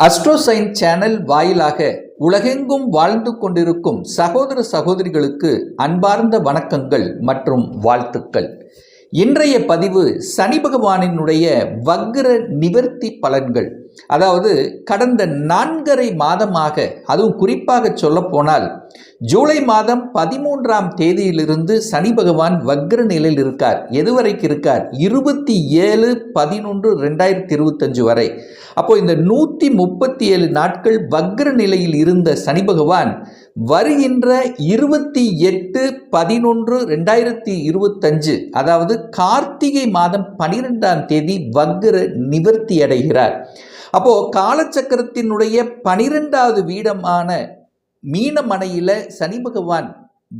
அஸ்ட்ரோசைன் channel வாயிலாக உலகெங்கும் வாழ்ந்து கொண்டிருக்கும் சகோதர சகோதரிகளுக்கு அன்பார்ந்த வணக்கங்கள் மற்றும் வாழ்த்துக்கள். இன்றைய பதிவு சனி பகவானினுடைய வக்ர நிவர்த்தி பலன்கள். அதாவது கடந்த 4.5 மாதமாக, அதுவும் குறிப்பாக சொல்ல போனால் ஜூலை மாதம் 13ஆம் தேதியிலிருந்து சனி பகவான் வக்ர நிலையில் இருக்கார். எதுவரைக்கு இருக்கார்? 27/11/2025 வரை. அப்போ இந்த 137 நாட்கள் வக்ர நிலையில் இருந்த சனி பகவான் வருகின்ற 28/11/2025, அதாவது கார்த்திகை மாதம் 12ஆம் தேதி வக்ர நிவர்த்தி அடைகிறார். அப்போ காலச்சக்கரத்தினுடைய 12வது வீடமான மீனமனையில சனி பகவான்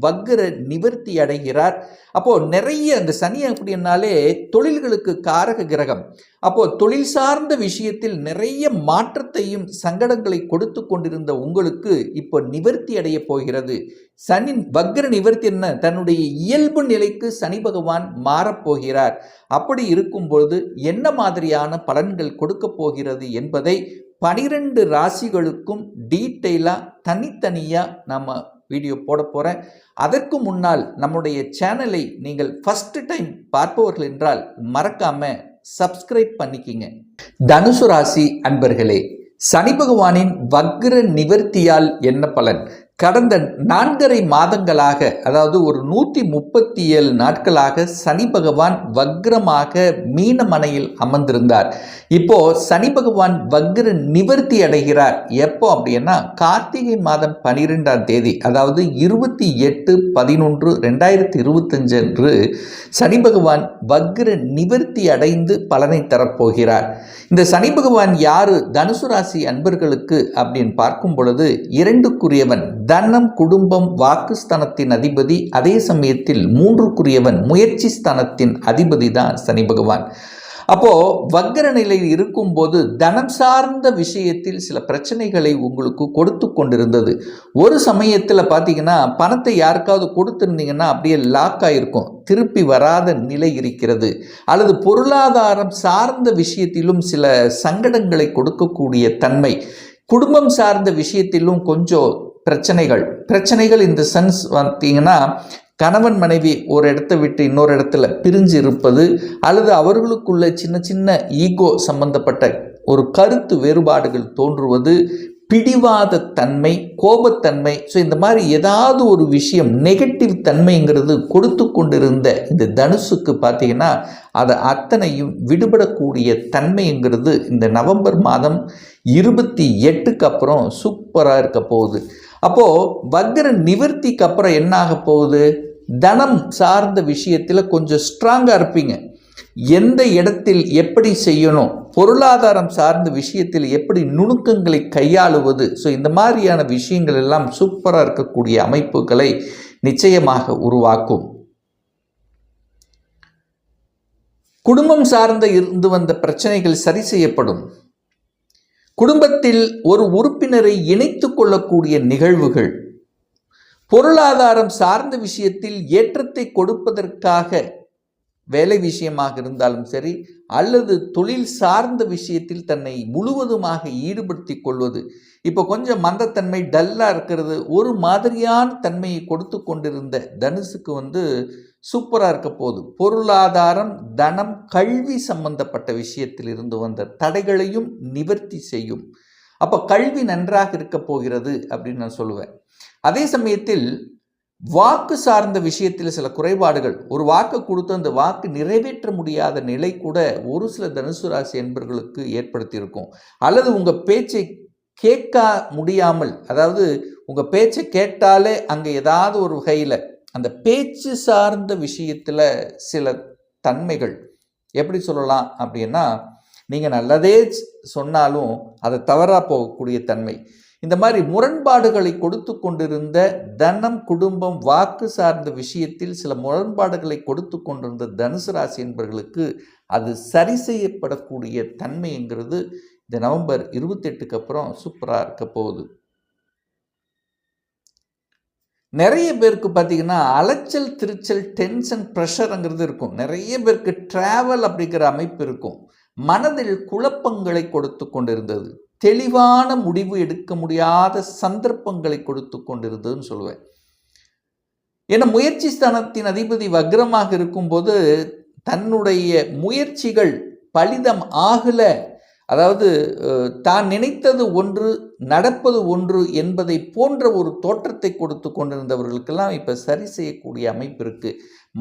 வக்ர நிவர்த்தி அடைகிறார். அப்போ நிறைய அந்த சனி அப்படின்னாலே தொழில்களுக்கு காரக கிரகம். அப்போ தொழில் சார்ந்த விஷயத்தில் நிறைய மாற்றத்தையும் சங்கடங்களை கொடுத்து கொண்டிருந்த உங்களுக்கு இப்போ நிவர்த்தி அடைய போகிறது. சனி வக்ர நிவர்த்தி என்ன? தன்னுடைய இயல்பு நிலைக்கு சனி பகவான் மாறப்போகிறார். அப்படி இருக்கும் பொழுது என்ன மாதிரியான பலன்கள் கொடுக்க போகிறது என்பதை 12 ராசிகளுக்கும் டீட்டெயிலாக தனித்தனியாக நம்ம வீடியோ போட போகிறேன். அதற்கு முன்னால் நம்முடைய சேனலை நீங்கள் ஃபர்ஸ்ட் டைம் பார்ப்பவர்கள் என்றால் மறக்காம சப்ஸ்கிரைப் பண்ணிக்கிங்க. தனுசு ராசி அன்பர்களே, சனி பகவானின் வக்ர நிவர்த்தியால் என்ன பலன்? கடந்த 4.5 மாதங்களாக, அதாவது ஒரு 137 நாட்களாக சனி பகவான் வக்ரமாக மீனமனையில் அமர்ந்திருந்தார். இப்போ சனி பகவான் வக்ர நிவர்த்தி அடைகிறார். எப்போ அப்படின்னா கார்த்திகை மாதம் 12ஆம் தேதி, அதாவது 28/11/2025 அன்று சனி பகவான் வக்ர நிவர்த்தி அடைந்து பலனை தரப்போகிறார். இந்த சனி பகவான் யாரு தனுசு ராசி அன்பர்களுக்கு அப்படின்னு பார்க்கும் பொழுது 2க்குரியவன் தனம், குடும்பம், வாக்குஸ்தானத்தின் அதிபதி. அதே சமயத்தில் 3க்குரியவன் முயற்சி ஸ்தானத்தின் அதிபதி தான் சனி பகவான். அப்போ வக்ர நிலையில் இருக்கும்போது தனம் சார்ந்த விஷயத்தில் சில பிரச்சனைகளை உங்களுக்கு கொடுத்து கொண்டிருந்தது. ஒரு சமயத்தில் பார்த்தீங்கன்னா பணத்தை யாருக்காவது கொடுத்துருந்தீங்கன்னா அப்படியே லாக் ஆகிருக்கும், திருப்பி வராத நிலை இருக்கிறது. அல்லது பொருளாதாரம் சார்ந்த விஷயத்திலும் சில சங்கடங்களை கொடுக்கக்கூடிய தன்மை, குடும்பம் சார்ந்த விஷயத்திலும் கொஞ்சம் பிரச்சனைகள் இந்த சென்ஸ் பார்த்தீங்கன்னா கணவன் மனைவி ஒரு இடத்தை விட்டு இன்னொரு இடத்துல பிரிஞ்சு இருப்பது, அல்லது அவர்களுக்குள்ள சின்ன சின்ன ஈகோ சம்பந்தப்பட்ட ஒரு கருத்து வேறுபாடுகள் தோன்றுவது, பிடிவாத தன்மை, கோபத்தன்மை. ஸோ இந்த மாதிரி ஏதாவது ஒரு விஷயம் நெகட்டிவ் தன்மைங்கிறது கொடுத்து கொண்டிருந்த இந்த தனுசுக்கு பார்த்தீங்கன்னா அதை அத்தனையும் விடுபடக்கூடிய தன்மைங்கிறது இந்த நவம்பர் மாதம் 28க்கு அப்புறம் சூப்பராக இருக்க போகுது. அப்போது வக்ர நிவர்த்திக்கு அப்புறம் என்ன ஆக போகுது? தனம் சார்ந்த விஷயத்தில் கொஞ்சம் ஸ்ட்ராங்காக இருப்பீங்க. எந்த இடத்தில் எப்படி செய்யணும், பொருளாதாரம் சார்ந்த விஷயத்தில் எப்படி நுணுக்கங்களை கையாளுவது, ஸோ இந்த மாதிரியான விஷயங்கள் எல்லாம் சூப்பராக இருக்கக்கூடிய அமைப்புகளை நிச்சயமாக உருவாக்கும். குடும்பம் சார்ந்த இருந்து வந்த பிரச்சனைகள் சரி செய்யப்படும். குடும்பத்தில் ஒரு உறுப்பினரை இணைத்து கொள்ளக்கூடிய நிகழ்வுகள், பொருளாதாரம் சார்ந்த விஷயத்தில் ஏற்றத்தை கொடுப்பதற்காக வேலை விஷயமாக இருந்தாலும் சரி, அல்லது தொழில் சார்ந்த விஷயத்தில் தன்னை முழுவதுமாக ஈடுபடுத்தி கொள்வது. இப்போ கொஞ்சம் மந்தத்தன்மை, டல்லாக இருக்கிறது, ஒரு மாதிரியான தன்மையை கொடுத்து கொண்டிருந்த தனுசுக்கு சூப்பராக இருக்க போகுது. பொருளாதாரம், தனம், கல்வி சம்பந்தப்பட்ட விஷயத்தில் இருந்து வந்த தடைகளையும் நிவர்த்தி செய்யும். அப்போ கல்வி நன்றாக இருக்க போகிறது அப்படின்னு நான் சொல்லுவேன். அதே சமயத்தில் வாக்கு சார்ந்த விஷயத்தில் சில குறைபாடுகள், ஒரு வாக்கு கொடுத்து அந்த வாக்கு நிறைவேற்ற முடியாத நிலை கூட ஒரு சில தனுசு ராசி என்பர்களுக்கு ஏற்படுத்தியிருக்கும். அல்லது உங்கள் பேச்சை கேட்க முடியாமல், அதாவது உங்கள் பேச்சை கேட்டாலே அங்கே ஏதாவது ஒரு வகையில் அந்த பேச்சு சார்ந்த விஷயத்தில் சில தன்மைகள், எப்படி சொல்லலாம் அப்படின்னா நீங்கள் நல்லதே சொன்னாலும் அதை தவறாக போகக்கூடிய தன்மை, இந்த மாதிரி முரண்பாடுகளை கொடுத்து கொண்டிருந்த தனம், குடும்பம், வாக்கு சார்ந்த விஷயத்தில் சில முரண்பாடுகளை கொடுத்து கொண்டிருந்த தனுசு ராசி என்பவர்களுக்கு அது சரி செய்யப்படக்கூடிய தன்மைங்கிறது இந்த நவம்பர் 28க்கு அப்புறம் சூப்பராக இருக்க போகுது. நிறைய பேருக்கு பார்த்தீங்கன்னா அலைச்சல், திருச்சல், டென்ஷன், ப்ரெஷருங்கிறது இருக்கும். நிறைய பேருக்கு ட்ராவல் அப்படிங்கிற அமைப்பு இருக்கும். மனதில் குழப்பங்களை கொடுத்து கொண்டிருந்தது, தெளிவான முடிவு எடுக்க முடியாத சந்தர்ப்பங்களை கொடுத்து கொண்டிருந்ததுன்னு சொல்லுவேன். ஏன்னா முயற்சி ஸ்தானத்தின் அதிபதி வக்ரமாக இருக்கும்போது தன்னுடைய முயற்சிகள் பலிதம் ஆகல, அதாவது தான் நினைத்தது ஒன்று நடப்பது ஒன்று என்பதை போன்ற ஒரு தோற்றத்தை கொடுத்து கொண்டிருந்தவர்களுக்கெல்லாம் இப்போ சரி செய்யக்கூடிய அமைப்பு இருக்கு.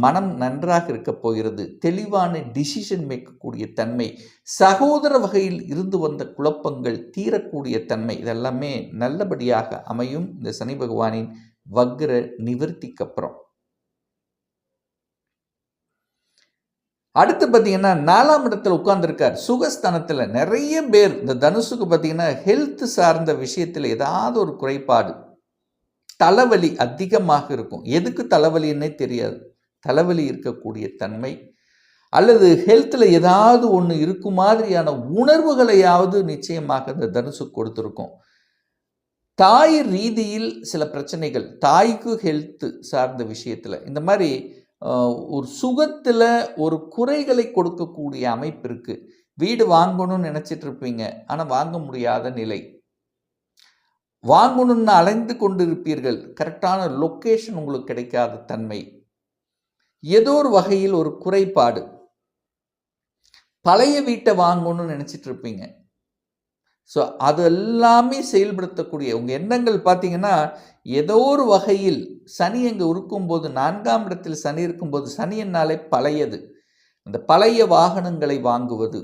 மனம் நன்றாக இருக்க போகிறது, தெளிவான டிசிஷன் மேற்கக்கூடிய தன்மை, சகோதர வகையில் இருந்து வந்த குழப்பங்கள் தீரக்கூடிய தன்மை, இதெல்லாமே நல்லபடியாக அமையும் இந்த சனி பகவானின் வக்ர நிவர்த்திக்கு அப்புறம். அடுத்து பார்த்தீங்கன்னா 4ஆம் இடத்துல உட்கார்ந்துருக்கார் சுகஸ்தானத்தில். நிறைய பேர் இந்த தனுசுக்கு பார்த்தீங்கன்னா ஹெல்த் சார்ந்த விஷயத்தில் ஏதாவது ஒரு குறைபாடு, தலைவலி அதிகமாக இருக்கும். எதுக்கு தலைவலின்னே தெரியாது, தலைவலி இருக்கக்கூடிய தன்மை, அல்லது ஹெல்த்தில் ஏதாவது ஒன்று இருக்கும் மாதிரியான உணர்வுகளையாவது நிச்சயமாக இந்த தனுசு கொடுத்துருக்கும். தாய் ரீதியில் சில பிரச்சனைகள், தாய்க்கு ஹெல்த் சார்ந்த விஷயத்தில் இந்த மாதிரி ஒரு சுகத்தில் ஒரு குறைகளை கொடுக்கக்கூடிய அமைப்பு இருக்குது. வீடு வாங்கணும்னு நினச்சிட்டு இருப்பீங்க, ஆனால் வாங்க முடியாத நிலை. வாங்கணும்னு அலைந்து கொண்டு இருப்பீர்கள், கரெக்டான லொக்கேஷன் உங்களுக்கு கிடைக்காத தன்மை, ஏதோ ஒரு வகையில் ஒரு குறைபாடு. பழைய வீட்டை வாங்கணும்னு நினச்சிட்டு இருப்பீங்க. ஸோ அது எல்லாமே செயல்படுத்தக்கூடிய உங்கள் எண்ணங்கள் பார்த்தீங்கன்னா ஏதோ ஒரு வகையில் சனி அங்கே இருக்கும்போது, 4ஆம் இடத்தில் சனி இருக்கும்போது, சனி என்னாலே பழையது, அந்த பழைய வாகனங்களை வாங்குவது,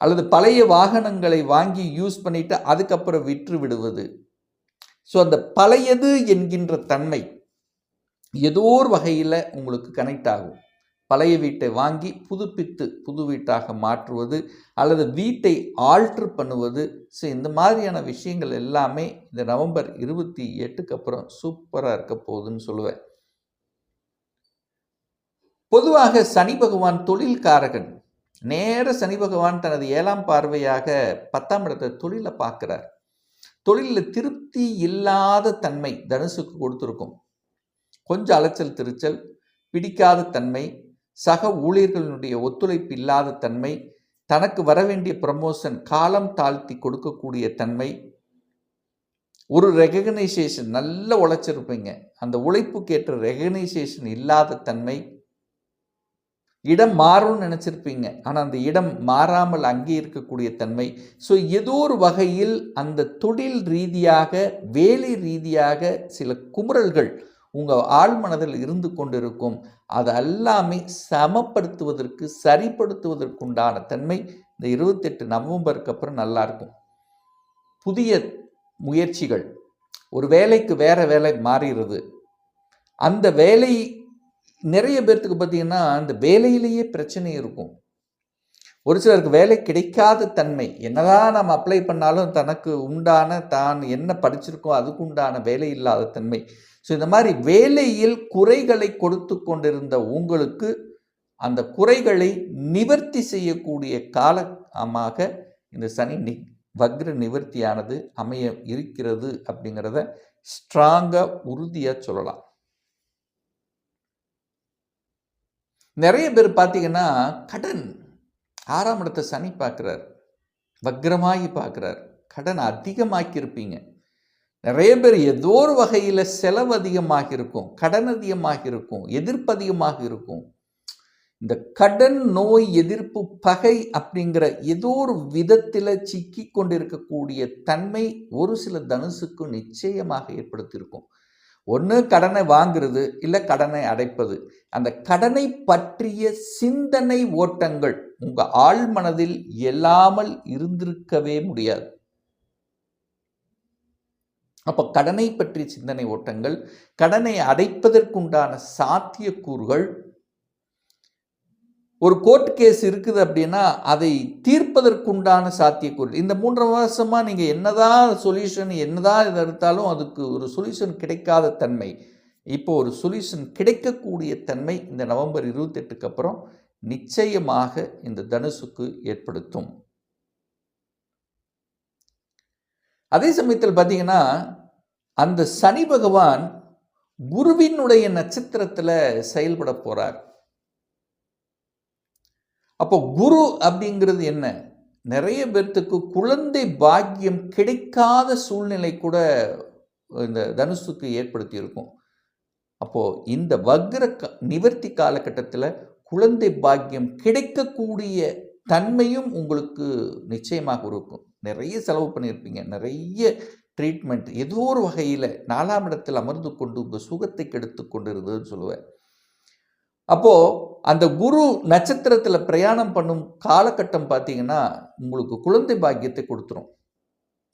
அல்லது பழைய வாகனங்களை வாங்கி யூஸ் பண்ணிட்டு அதுக்கப்புறம் விற்று விடுவது. ஸோ அந்த பழையது என்கின்ற தன்மை ஏதோ ஒரு வகையில் உங்களுக்கு கனெக்ட் ஆகும். பழைய வீட்டை வாங்கி புதுப்பித்து புது வீட்டாக மாற்றுவது, அல்லது வீட்டை ஆல்ட்ரு பண்ணுவது. ஸோ இந்த மாதிரியான விஷயங்கள் எல்லாமே இந்த நவம்பர் 28க்கு அப்புறம் சூப்பராக இருக்க போகுதுன்னு சொல்லுவேன். பொதுவாக சனி பகவான் தொழில்காரகன். நேர சனி பகவான் தனது 7ஆம் பார்வையாக 10ஆம் இடத்தை தொழிலை பார்க்குறார். தொழிலில் திருப்தி இல்லாத தன்மை தனுசுக்கு கொடுத்துருக்கும். கொஞ்சம் அலைச்சல் திருச்சல், பிடிக்காத தன்மை, சக ஊழியர்களுடைய ஒத்துழைப்பு இல்லாத தன்மை, தனக்கு வர வேண்டிய ப்ரமோஷன் காலம் தாழ்த்தி கொடுக்கக்கூடிய தன்மை, ஒரு ரெகக்னைசேஷன், நல்ல உழைச்சிருப்பீங்க, அந்த உழைப்புக்கேற்ற ரெகக்னைசேஷன் இல்லாத தன்மை, இடம் மாறும்னு நினச்சிருப்பீங்க, ஆனால் அந்த இடம் மாறாமல் அங்கே இருக்கக்கூடிய தன்மை. ஸோ ஏதோ ஒரு வகையில் அந்த தொழில் ரீதியாக, வேலை ரீதியாக சில குமுறல்கள் உங்கள் ஆழ்மனதில் இருந்து கொண்டிருக்கும். அது எல்லாமே சமப்படுத்துவதற்கு, சரிப்படுத்துவதற்குண்டான தன்மை இந்த 28 நவம்பருக்கு அப்புறம் நல்லாயிருக்கும். புதிய முயற்சிகள், ஒரு வேலைக்கு வேறு வேலை மாறிடுறது, அந்த வேலை நிறைய பேர்த்துக்கு பார்த்திங்கன்னா அந்த வேலையிலேயே பிரச்சனை இருக்கும். ஒரு சிலருக்கு வேலை கிடைக்காத தன்மை, என்னதான் நம்ம அப்ளை பண்ணாலும் தனக்கு உண்டான, தான் என்ன படிச்சிருக்கோம் அதுக்கு உண்டான வேலை இல்லாத தன்மை. ஸோ இந்த மாதிரி வேலையில் குறைகளை கொடுத்து கொண்டிருந்த உங்களுக்கு அந்த குறைகளை நிவர்த்தி செய்யக்கூடிய காலமாக இந்த சனி வக்ர நிவர்த்தியானது அமைய இருக்கிறது அப்படிங்கிறத ஸ்ட்ராங்காக உறுதியாக சொல்லலாம். நிறைய பேர் பார்த்தீங்கன்னா கடன், 6ஆம் இடத்தை சனி பார்க்குறார், வக்ரமாகி பார்க்குறார், கடன் அதிகமாக்கியிருப்பீங்க. நிறைய பேர் ஏதோ ஒரு வகையில் செலவு அதிகமாக இருக்கும், கடன் அதிகமாக இருக்கும், எதிர்ப்பு அதிகமாக இருக்கும். இந்த கடன், நோய், எதிர்ப்பு, பகை அப்படிங்கிற ஏதோ ஒரு விதத்தில் சிக்கி கொண்டிருக்கக்கூடிய தன்மை ஒரு சில தனுசுக்கு நிச்சயமாக ஏற்படுத்தியிருக்கும். ஒன்று கடனை வாங்குறது, இல்லை கடனை அடைப்பது. அந்த கடனை பற்றிய சிந்தனை ஓட்டங்கள் உங்கள் ஆழ்மனதில் இல்லாமல் இருந்திருக்கவே முடியாது. அப்போ கடனை பற்றிய சிந்தனை ஓட்டங்கள், கடனை அடைப்பதற்குண்டான சாத்தியக்கூறுகள், ஒரு கோர்ட் கேஸ் இருக்குது அப்படின்னா அதை தீர்ப்பதற்குண்டான சாத்தியக்கூறு. இந்த 3 வருஷமாக நீங்கள் என்னதான் சொல்யூஷன், என்னதான் இதை எடுத்தாலும் அதுக்கு ஒரு சொல்யூஷன் கிடைக்காத தன்மை, இப்போ ஒரு சொல்யூஷன் கிடைக்கக்கூடிய தன்மை இந்த நவம்பர் 28க்கு அப்புறம் நிச்சயமாக இந்த தனுசுக்கு ஏற்படுத்தும். அதே சமயத்தில் பார்த்தீங்கன்னா அந்த சனி பகவான் குருவினுடைய நட்சத்திரத்தில் செயல்பட போகிறார். அப்போ குரு அப்படிங்கிறது என்ன? நிறைய பேர்த்துக்கு குழந்தை பாக்கியம் கிடைக்காத சூழ்நிலை கூட இந்த தனுசுக்கு ஏற்படுத்தி இருக்கும். அப்போது இந்த வக்ர நிவர்த்தி காலகட்டத்தில் குழந்தை பாக்கியம் கிடைக்கக்கூடிய தன்மையும் உங்களுக்கு நிச்சயமாக இருக்கும். நிறைய செலவு பண்ணியிருப்பீங்க, நிறைய ட்ரீட்மெண்ட், ஏதோ ஒரு வகையில் 4ஆம் இடத்தில் அமர்ந்து கொண்டு உங்கள் சுகத்தை கெடுத்து கொண்டு இருந்ததுன்னு சொல்லுவேன். அப்போது அந்த குரு நட்சத்திரத்தில் பிரயாணம் பண்ணும் காலகட்டம் பார்த்தீங்கன்னா உங்களுக்கு குழந்தை பாக்கியத்தை கொடுத்துரும்.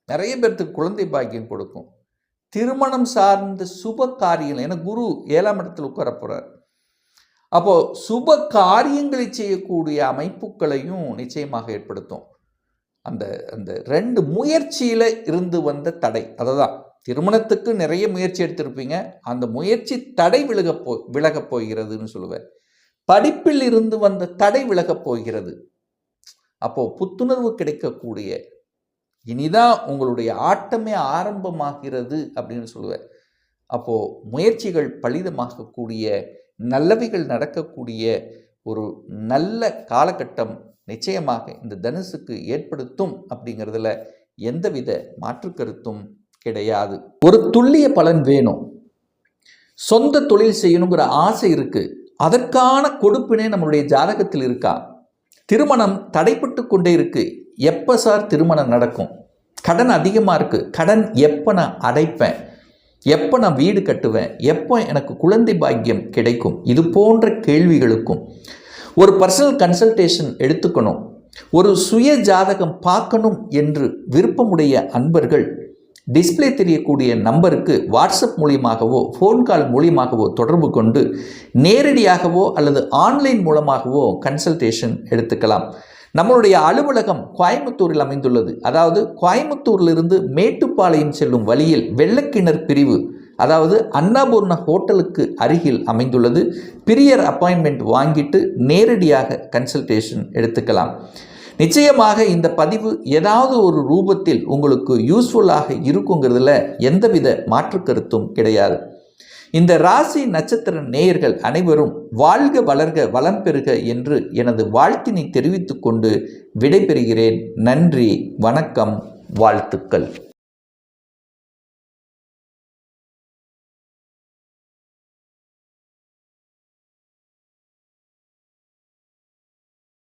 நிறைய பேர்த்துக்கு குழந்தை பாக்கியம் கொடுக்கும். திருமணம் சார்ந்த சுப காரியங்கள், ஏன்னா குரு 7ஆம் இடத்தில் உட்கார போகிறார். அப்போது சுப காரியங்களை செய்யக்கூடிய அமைப்புகளையும் நிச்சயமாக ஏற்படுத்தும். அந்த அந்த 2 முயற்சியில் இருந்து வந்த தடை, அதுதான் திருமணத்துக்கு நிறைய முயற்சி எடுத்திருப்பீங்க, அந்த முயற்சி தடை விலகப் போகிறதுன்னு சொல்லுவேன். படிப்பில் இருந்து வந்த தடை விலகப் போகிறது. அப்போது புத்துணர்வு கிடைக்கக்கூடிய, இனிதான் உங்களுடைய ஆட்டமே ஆரம்பமாகிறது அப்படின்னு சொல்லுவேன். அப்போது முயற்சிகள் பலிதமாகக்கூடிய, நல்லவைகள் நடக்கக்கூடிய ஒரு நல்ல காலகட்டம் நிச்சயமாக இந்த தனுசுக்கு ஏற்படுத்தும் அப்படிங்கிறதுல எந்தவித மாற்று கருத்தும் கிடையாது. ஒரு துல்லிய பலன் வேணும். சொந்த தொழில் செய்யணுங்கிற ஆசை இருக்குது, அதற்கான கொடுப்பினே நம்மளுடைய ஜாதகத்தில் இருக்கா? திருமணம் தடைப்பட்டு கொண்டே இருக்குது, எப்போ சார் திருமணம் நடக்கும்? கடன் அதிகமாக இருக்குது, கடன் எப்போ நான் அடைப்பேன்? எப்போ நான் வீடு கட்டுவேன்? எப்போ எனக்கு குழந்தை பாக்கியம் கிடைக்கும்? இது போன்ற கேள்விகளுக்கும் ஒரு பர்சனல் கன்சல்டேஷன் எடுத்துக்கணும், ஒரு சுய ஜாதகம் பார்க்கணும் என்று விருப்பமுடைய அன்பர்கள் டிஸ்பிளே தெரியக்கூடிய நம்பருக்கு வாட்ஸ்அப் மூலியமாகவோ ஃபோன் கால் மூலியமாகவோ தொடர்பு கொண்டு நேரடியாகவோ அல்லது ஆன்லைன் மூலமாகவோ கன்சல்டேஷன் எடுத்துக்கலாம். நம்மளுடைய அலுவலகம் கோயம்புத்தூரில் அமைந்துள்ளது. அதாவது கோயம்புத்தூரிலிருந்து மேட்டுப்பாளையம் செல்லும் வழியில் வெள்ளக்கிணர் பிரிவு, அதாவது அன்னபூர்ணா ஹோட்டலுக்கு அருகில் அமைந்துள்ளது. பிரியர் அப்பாயின்மெண்ட் வாங்கிட்டு நேரடியாக கன்சல்டேஷன் எடுத்துக்கலாம். நிச்சயமாக இந்த பதிவு ஏதாவது ஒரு ரூபத்தில் உங்களுக்கு யூஸ்ஃபுல்லாக இருக்குங்கிறதுல எந்தவித மாற்று கருத்தும் கிடையாது. இந்த ராசி நட்சத்திர நேயர்கள் அனைவரும் வாழ்க வளர்க வளம் பெறுக என்று எனது வாழ்த்தினை தெரிவித்துக் கொண்டு விடைபெறுகிறேன். நன்றி, வணக்கம், வாழ்த்துக்கள்.